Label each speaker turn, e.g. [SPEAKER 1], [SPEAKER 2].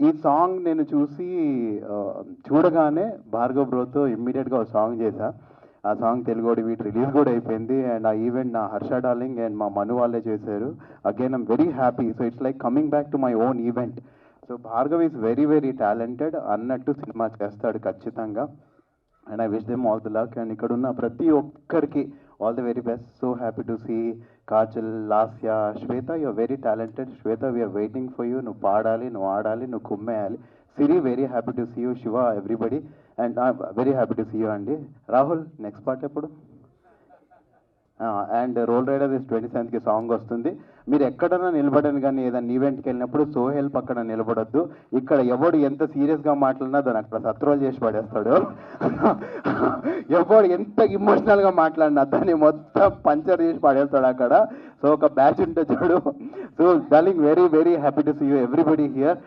[SPEAKER 1] ఈ సాంగ్ నేను చూసి చూడగానే భార్గవ్ బ్రోతో ఇమ్మీడియట్గా ఒక సాంగ్ చేశా. ఆ సాంగ్ తెలుగు వీటి రిలీజ్ కూడా అయిపోయింది. అండ్ ఆ ఈవెంట్ నా హర్ష డార్లింగ్ అండ్ మా మను వాళ్ళే చేశారు. Again I'm very happy. So it's like coming back to my own event. So Bhargav is very very talented, అన్నట్టు సినిమా చేస్తాడు ఖచ్చితంగా. And I wish them all the luck. And ఇక్కడ ఉన్న ప్రతి ఒక్కరికి all the very best. So happy to see Kajal, Lasya, Shweta, you're very talented. Shweta, we're waiting for you. నువ్వు పాడాలి, నువ్వు ఆడాలి, నువ్వు కుమ్మేయాలి. Siri, very happy to see you. Shiva, everybody, and very happy to see you అండి. రాహుల్, నెక్స్ట్ పార్ట్ ఎప్పుడు? And Roll Rida is 27th song వస్తుంది. మీరు ఎక్కడైనా నిలబడని కానీ ఏదైనా ఈవెంట్కి వెళ్ళినప్పుడు సోహెల్ పక్కన నిలబడొద్దు. ఇక్కడ ఎవడు ఎంత సీరియస్గా మాట్లాడినా దాన్ని అక్కడ సత్రోలు చేసి పడేస్తాడు. ఎవడు ఎంత ఇమోషనల్గా మాట్లాడినా దాన్ని మొత్తం పంచర్ చేసి పడేస్తాడు అక్కడ. సో ఒక బ్యాచ్ ఉంటే చూడు. So darling, very very happy to see you everybody here.